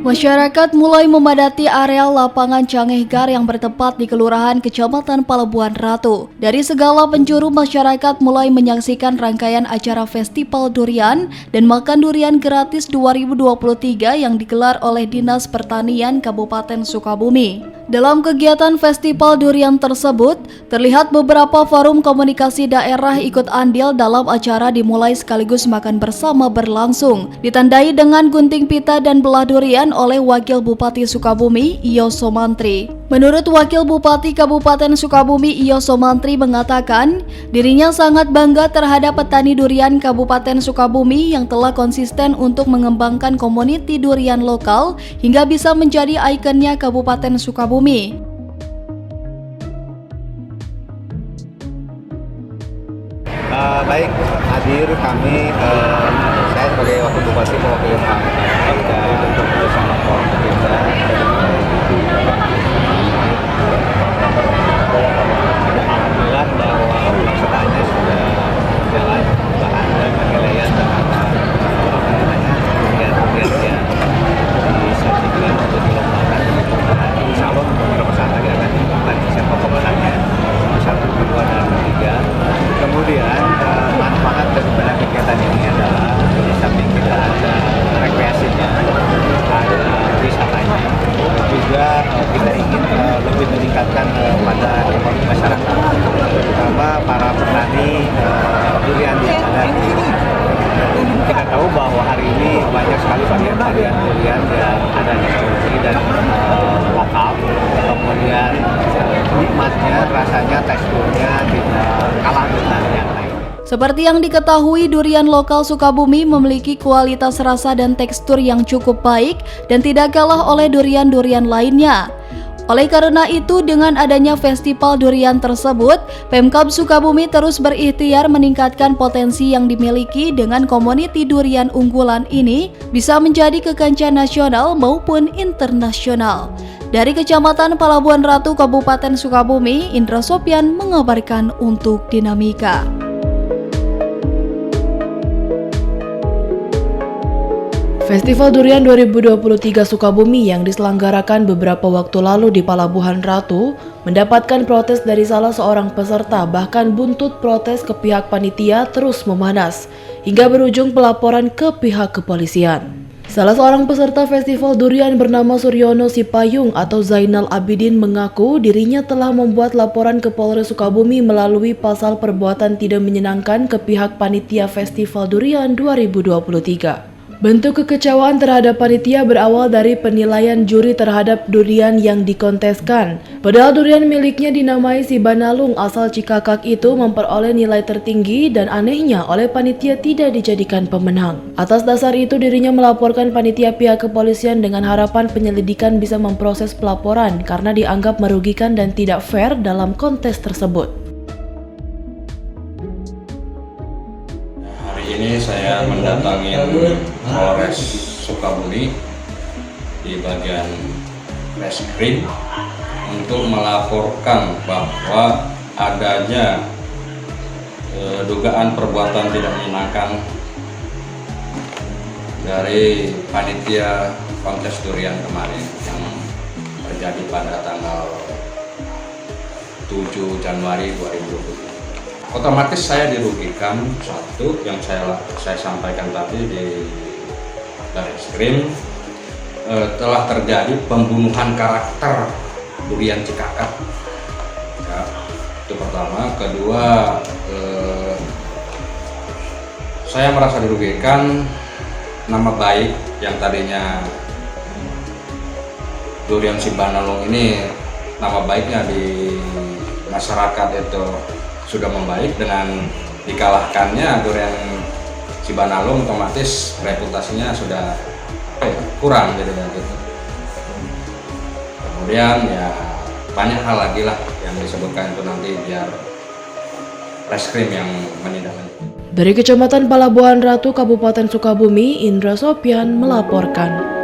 Masyarakat mulai memadati area lapangan Cangehgar yang bertempat di Kelurahan Kecamatan Palabuhan Ratu. Dari segala penjuru masyarakat mulai menyaksikan rangkaian acara Festival Durian dan Makan Durian Gratis 2023 yang digelar oleh Dinas Pertanian Kabupaten Sukabumi. Dalam kegiatan Festival Durian tersebut, terlihat beberapa forum komunikasi daerah ikut andil dalam acara dimulai sekaligus makan bersama berlangsung. Ditandai dengan gunting pita dan belah durian oleh Wakil Bupati Sukabumi, Iyo Somantri. Menurut Wakil Bupati Kabupaten Sukabumi, Iyo Somantri mengatakan, dirinya sangat bangga terhadap petani durian Kabupaten Sukabumi yang telah konsisten untuk mengembangkan komuniti durian lokal hingga bisa menjadi ikonnya Kabupaten Sukabumi. Baik, hadir kami, saya sebagai Wakil Bupati mewakili Pak dan bersama pemerintah. Alhamdulillah bahwa pelaksanaannya sudah berjalan, bahan dan penilaian terhadap durian yang disajikan untuk dilombakan. Insya Allah beberapa saat lagi akan diumumkan siapa pemenangnya 1, 2, dan 3. Kemudian manfaat daripada kegiatan ini adalah di samping kita ada rekreasinya, ada wisatanya, juga kita ingin lebih meningkatkan pada ekonomi masyarakat, terutama para petani durian yang ada di. Kita tahu bahwa hari ini banyak sekali varian-varian durian yang ada di Sulawesi dan lokal, kemudian nikmatnya, rasanya, teksturnya tidak kalah dengan yang lain. Seperti yang diketahui, durian lokal Sukabumi memiliki kualitas rasa dan tekstur yang cukup baik dan tidak kalah oleh durian-durian lainnya. Oleh karena itu, dengan adanya festival durian tersebut, Pemkab Sukabumi terus berikhtiar meningkatkan potensi yang dimiliki dengan komuniti durian unggulan ini bisa menjadi kekancah nasional maupun internasional. Dari Kecamatan Palabuhan Ratu, Kabupaten Sukabumi, Indra Sopyan mengabarkan untuk Dinamika. Festival Durian 2023 Sukabumi yang diselenggarakan beberapa waktu lalu di Palabuhan Ratu mendapatkan protes dari salah seorang peserta, bahkan buntut protes ke pihak panitia terus memanas hingga berujung pelaporan ke pihak kepolisian. Salah seorang peserta Festival Durian bernama Suryono Sipayung atau Zainal Abidin mengaku dirinya telah membuat laporan ke Polres Sukabumi melalui pasal perbuatan tidak menyenangkan ke pihak panitia Festival Durian 2023. Bentuk kekecewaan terhadap panitia berawal dari penilaian juri terhadap durian yang dikonteskan. Padahal durian miliknya dinamai si Banalung asal Cikakak itu memperoleh nilai tertinggi dan anehnya oleh panitia tidak dijadikan pemenang. Atas dasar itu dirinya melaporkan panitia pihak kepolisian dengan harapan penyelidikan bisa memproses pelaporan karena dianggap merugikan dan tidak fair dalam kontes tersebut. Ini saya mendatangi Polres Sukabumi di bagian reskrim untuk melaporkan bahwa adanya dugaan perbuatan tidak menyenangkan dari panitia kontes durian kemarin yang terjadi pada tanggal 7 Januari 2023. Otomatis saya dirugikan. Satu yang saya sampaikan tadi di Barreskrim, telah terjadi pembunuhan karakter durian Cikakak. Ya, itu pertama. Kedua, saya merasa dirugikan nama baik yang tadinya durian si Banalung ini, nama baiknya di masyarakat itu sudah membaik dengan dikalahkannya durian Cibanalung, otomatis reputasinya sudah kurang gitu. Kemudian ya banyak hal lagi lah yang disebutkan itu nanti biar reskrim yang menindaklanjuti. Dari Kecamatan Palabuhan Ratu, Kabupaten Sukabumi, Indra Sopyan melaporkan.